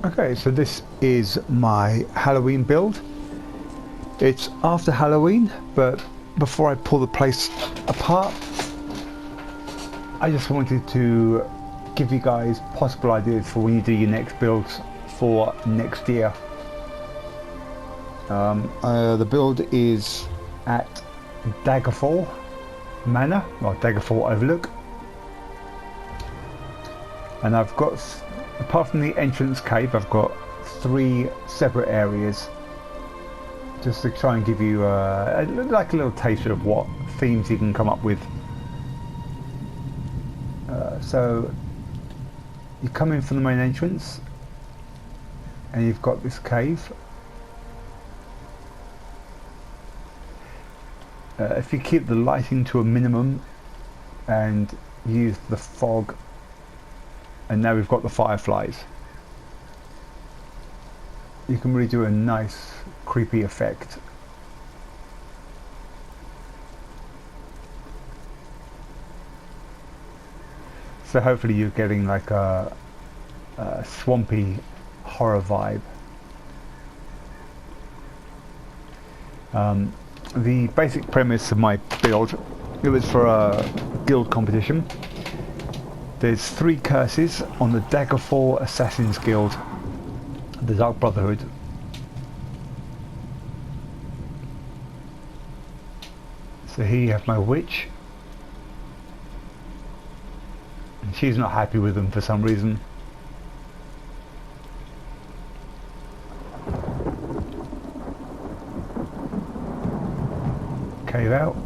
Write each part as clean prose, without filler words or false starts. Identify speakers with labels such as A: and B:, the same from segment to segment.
A: Okay, so this is my Halloween build. It's after Halloween, but before I pull the place apart, I just wanted to give you guys possible ideas for when you do your next builds for next year. The build is at Daggerfall Manor, or Daggerfall Overlook, and I've got, apart from the entrance cave, I've got 3 separate areas just to try and give you like a little taster of what themes you can come up with. So you come in from the main entrance and you've got this cave. If you keep the lighting to a minimum and use the fog, and now we've got the fireflies, you can really do a nice creepy effect. So hopefully you're getting like a swampy horror vibe. The basic premise of my build, it was for a guild competition. There's 3 curses on the Daggerfall Assassins Guild, the Dark Brotherhood. So here you have my witch. And she's not happy with them for some reason. Cave out.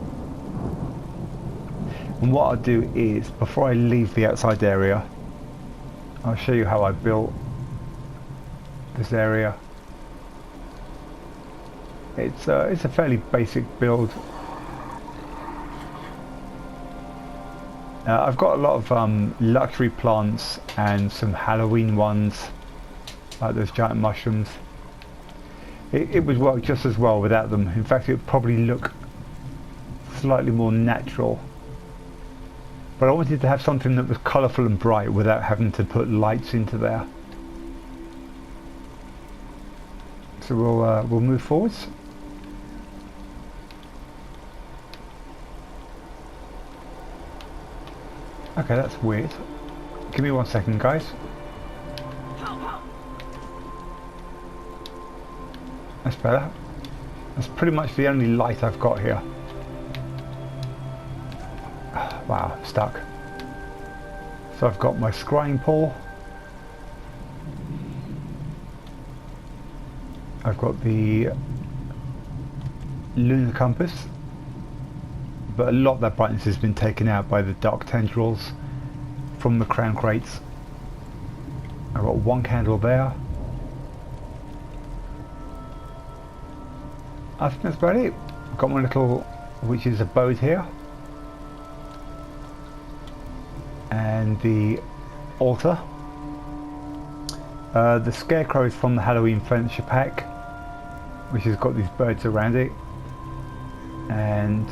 A: And what I'll do is, before I leave the outside area, I'll show you how I built this area. It's a fairly basic build. I've got a lot of luxury plants and some Halloween ones, like those giant mushrooms. It would work just as well without them. In fact, it would probably look slightly more natural. But I wanted to have something that was colourful and bright without having to put lights into there. So we'll move forwards. Okay, that's weird. Give me 1 second, guys. That's better. That's pretty much the only light I've got here. Wow, stuck. So I've got my scrying pool. I've got the lunar compass, but a lot of that brightness has been taken out by the dark tendrils from the crown crates. I've got 1 candle there. I think that's about it. I've got my little witch's abode here. And the altar. The scarecrow is from the Halloween furniture pack, which has got these birds around it. And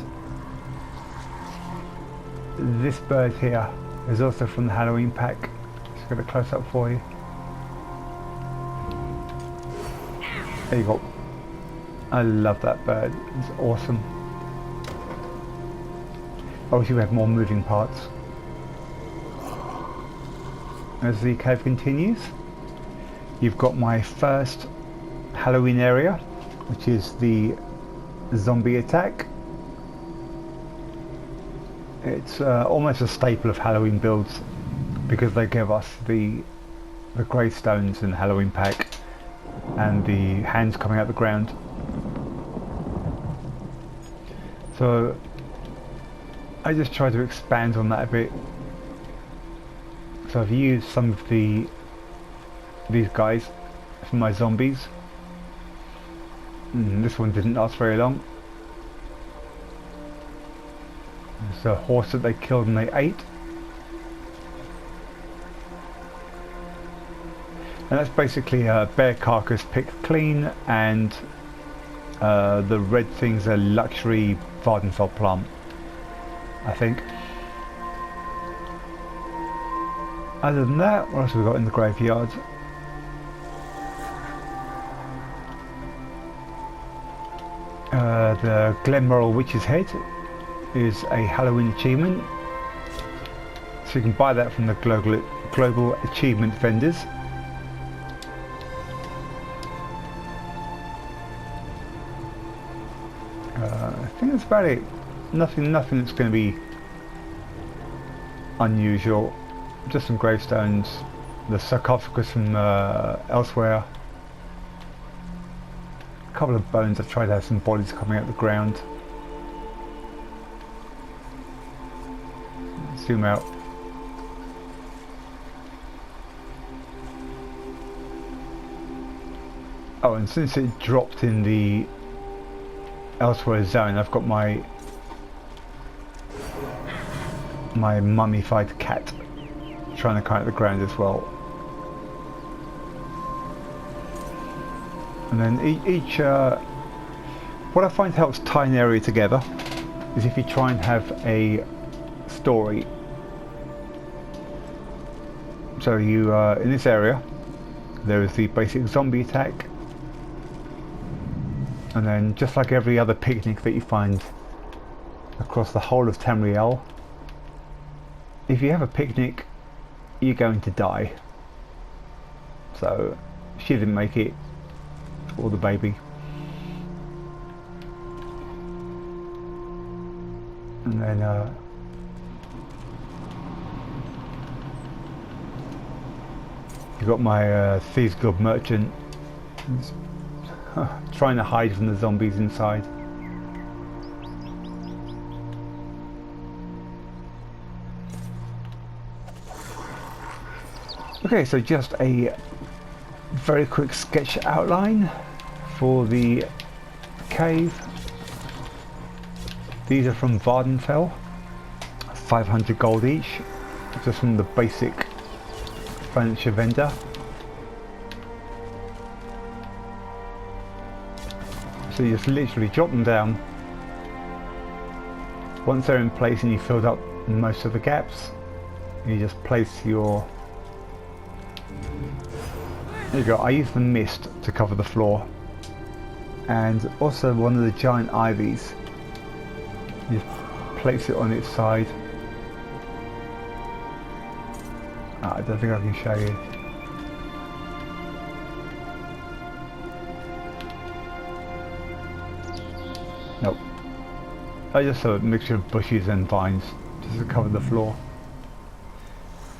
A: this bird here is also from the Halloween pack. Just got a close up for you. There you go. I love that bird. It's awesome. I wish we had more moving parts. As the cave continues, you've got my first Halloween area, which is the zombie attack. It's almost a staple of Halloween builds because they give us the gravestones in the Halloween pack and the hands coming out the ground. So I just try to expand on that a bit. So I've used some of these guys for my zombies. This one didn't last very long. It's a horse that they killed and they ate. And that's basically a bear carcass picked clean, and the red thing's a luxury Vardenfeld plant, I think. Other than that, what else have we got in the graveyard? The Glenmoral Witch's Head is a Halloween achievement, so you can buy that from the global achievement vendors. I think that's about it. Nothing that's going to be unusual. Just some gravestones, the sarcophagus from elsewhere, a couple of bones. I've tried to have some bodies coming out of the ground. Zoom out. Oh, and since it dropped in the elsewhere zone, I've got my mummified cat trying to come out of the ground as well. And then each what I find helps tie an area together is if you try and have a story. So you in this area there is the basic zombie attack, and then just like every other picnic that you find across the whole of Tamriel, if you have a picnic, you're going to die. So she didn't make it, or the baby. And then you got my Thieves Guild merchant trying to hide from the zombies inside. Okay, so just a very quick sketch outline for the cave. These are from Vardenfell, 500 gold each, just from the basic furniture vendor. So you just literally drop them down. Once they're in place and you've filled up most of the gaps, you just place your... There you go. I use the mist to cover the floor, and also one of the giant ivies. You place it on its side. I don't think I can show you. Nope. I just have a mixture of bushes and vines just to cover the floor.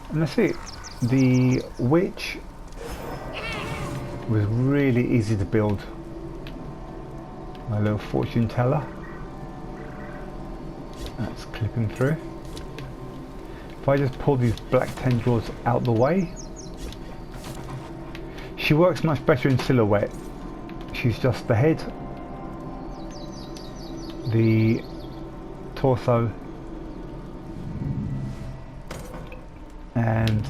A: And that's it. The witch was really easy to build. My little fortune teller. That's clipping through. If I just pull these black tendrils out the way, she works much better in silhouette. She's just the head, the torso, and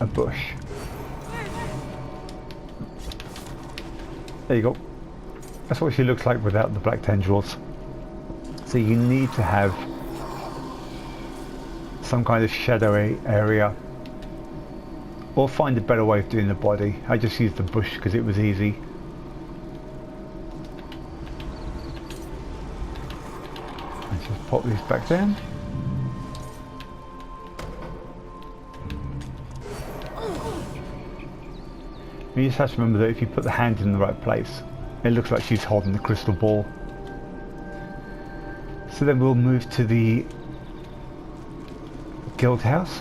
A: a bush. There you go. That's what she looks like without the black tendrils. So you need to have some kind of shadowy area, or find a better way of doing the body. I just used the bush because it was easy. Let's just pop these back down. You just have to remember that if you put the hand in the right place, it looks like she's holding the crystal ball. So then we'll move to the guild house.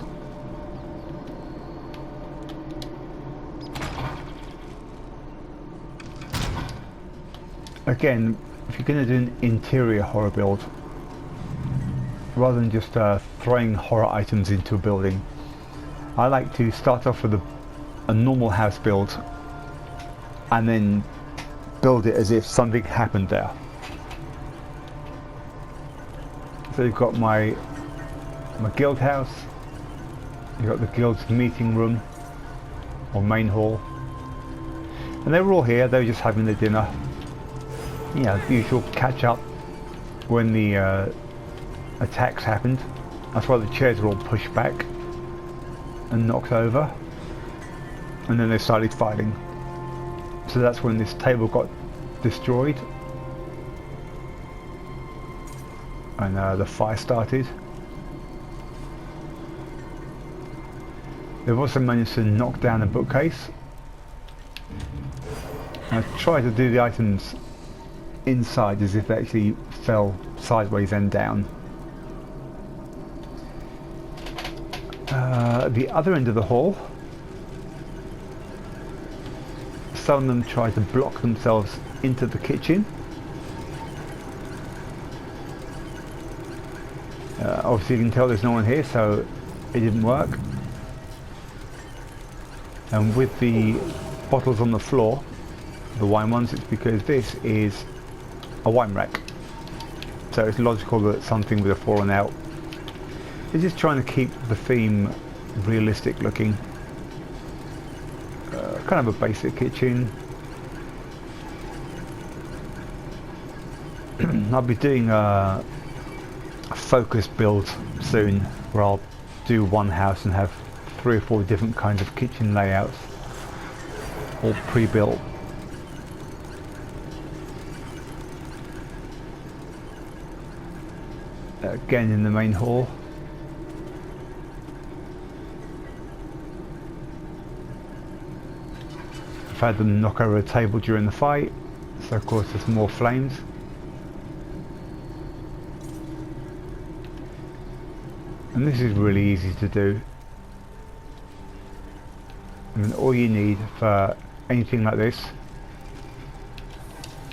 A: Again, if you're going to do an interior horror build, rather than just throwing horror items into a building, I like to start off with a normal house build and then build it as if something happened there. So you've got my guild house, you've got the guild's meeting room or main hall, and they were all here. They were just having their dinner. Yeah, the usual catch up when the attacks happened. That's why the chairs were all pushed back and knocked over, and then they started fighting. So that's when this table got destroyed. and the fire started. They've also managed to knock down a bookcase. I tried to do the items inside as if they actually fell sideways and down. The other end of the hall, some of them tried to block themselves into the kitchen. Obviously you can tell there's no one here, so it didn't work. And with the bottles on the floor, the wine ones, it's because this is a wine rack. So it's logical that something would have fallen out. It's just trying to keep the theme realistic looking. Kind of a basic kitchen. I'll be doing a focus build soon where I'll do one house and have 3 or 4 different kinds of kitchen layouts all pre-built. Again in the main hall. I've had them knock over a table during the fight, so of course there's more flames. And this is really easy to do. I mean, all you need for anything like this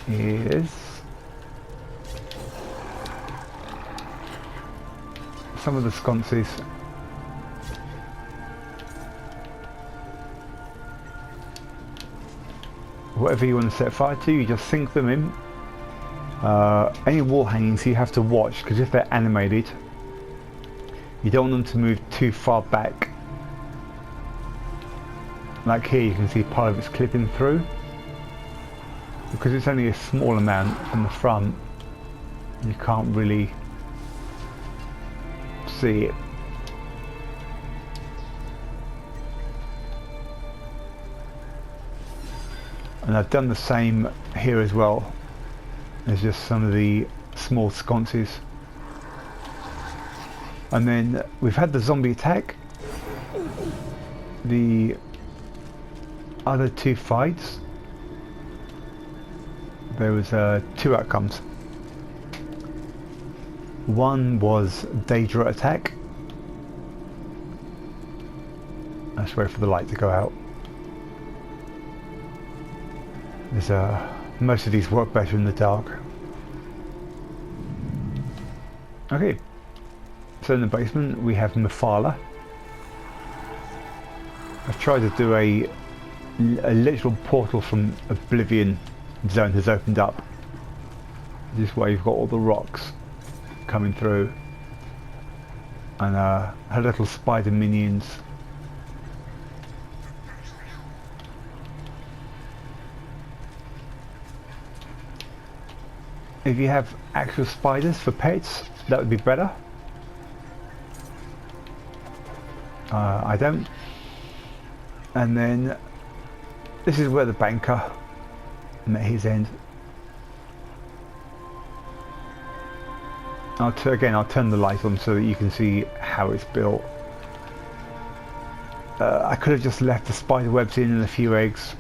A: is some of the sconces. Whatever you want to set fire to, you just sink them in. Any wall hangings you have to watch, because if they're animated, you don't want them to move too far back. Like here you can see part of it's clipping through. Because it's only a small amount from the front, you can't really see it. And I've done the same here as well. There's just some of the small sconces. And then we've had the zombie attack. The other 2 fights, there was 2 outcomes. One was Daedra attack. Let's wait for the light to go out. There's most of these work better in the dark. Okay, so in the basement we have Mephala. I've tried to do a literal portal from Oblivion zone has opened up. This is where you've got all the rocks coming through, and her little spider minions. If you have actual spiders for pets, that would be better. I don't. And then this is where the banker met his end. Again, I'll turn the light on so that you can see how it's built. I could have just left the spider webs in and a few eggs.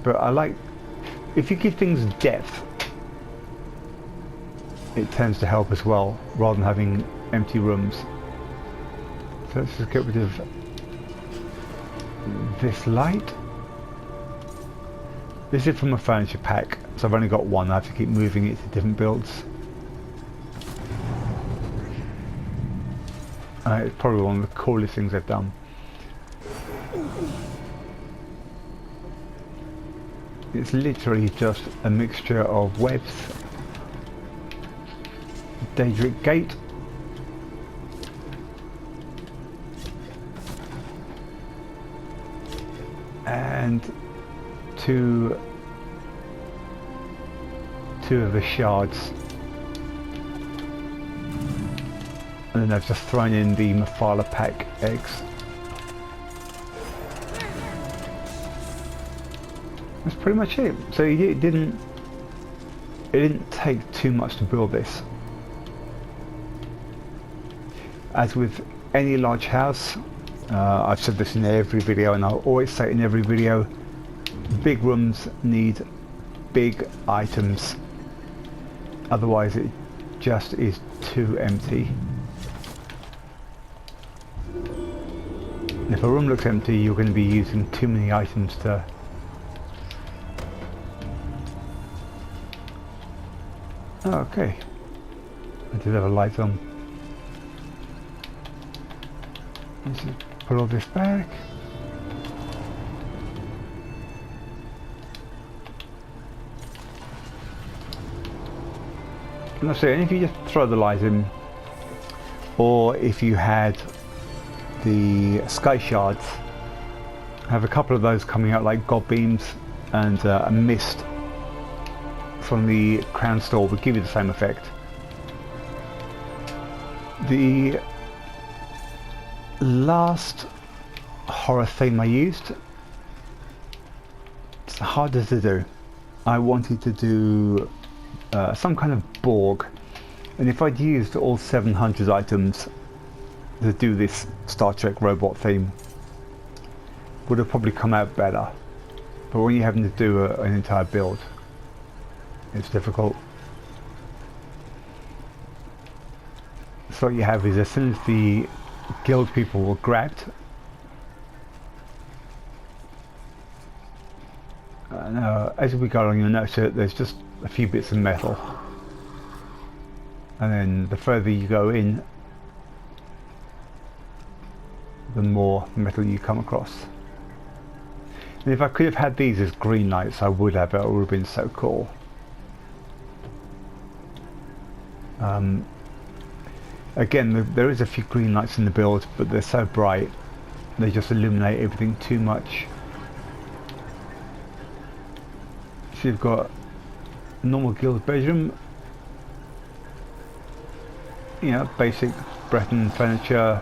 A: But I like, if you give things depth, it tends to help as well, rather than having empty rooms. So let's just get rid of this light. This is from a furniture pack, so I've only got one. I have to keep moving it to different builds. It's probably one of the coolest things I've done. It's literally just a mixture of webs, Daedric gate, and two of the shards, and then I've just thrown in the Mephala pack eggs. that's pretty much it. So it didn't take too much to build this. As with any large house, I've said this in every video, and I'll always say it in every video, big rooms need big items, otherwise it just is too empty. And if a room looks empty, you're going to be using too many items to... Oh, okay, I did have a light on. Let's just put all this back. And that's it. And if you just throw the light in, or if you had the sky shards, have a couple of those coming out like god beams, and a mist from the crown store would give you the same effect. The last horror theme I used, it's harder to do. I wanted to do some kind of Borg, and if I'd used all 700 items to do this Star Trek robot theme, would have probably come out better. But when you're having to do an entire build, it's difficult. So what you have is, as soon as the guild people were grabbed, as we go along, you'll notice that there's just a few bits of metal, and then the further you go in, the more metal you come across. And if I could have had these as green lights, I would have. It would have been so cool. Again, there is a few green lights in the build, but they're so bright they just illuminate everything too much. So you've got a normal guild bedroom, you know, basic Breton furniture,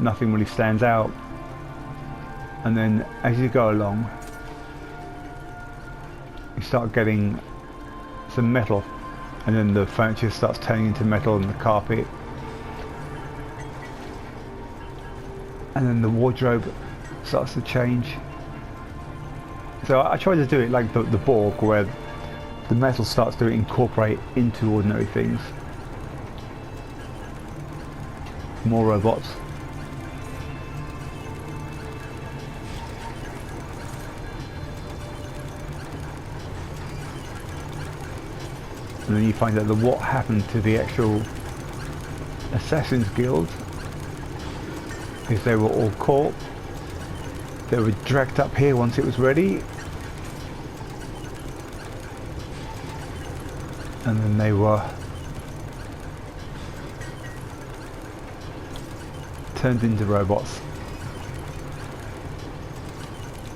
A: nothing really stands out. And then as you go along, you start getting some metal, and then the furniture starts turning into metal, and the carpet, and then the wardrobe starts to change. So I try to do it like the Borg, where the metal starts to incorporate into ordinary things. More robots. And then you find out what happened to the actual Assassin's Guild is they were all caught. They were dragged up here once it was ready, and then they were turned into robots,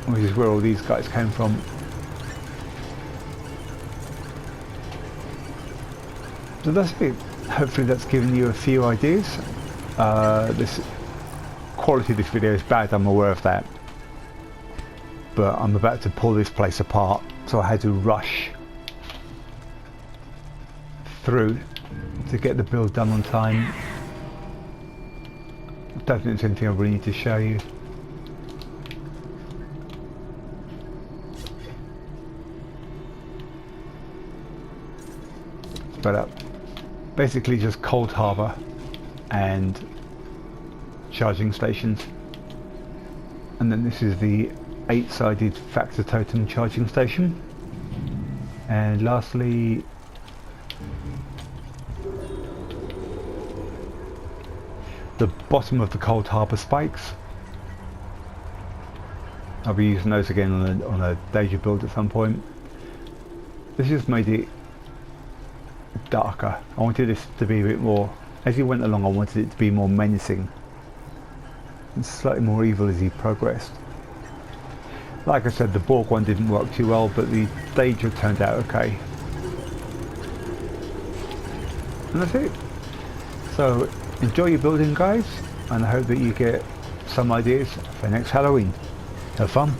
A: which is where all these guys came from. So that's it. Hopefully that's given you a few ideas. This quality of this video is bad, I'm aware of that, but I'm about to pull this place apart, so I had to rush through to get the build done on time. I don't think there's anything I really need to show you. But basically just cold harbour and charging stations, and then this is the 8-sided factor totem charging station, and lastly the bottom of the cold harbour spikes. I'll be using those again on a Daedra build at some point. This just made it darker. I wanted this to be a bit more, as you went along I wanted it to be more menacing and slightly more evil as he progressed. Like I said, the Borg one didn't work too well, but the Daedra turned out okay. And that's it. So enjoy your building, guys, and I hope that you get some ideas for next Halloween. Have fun.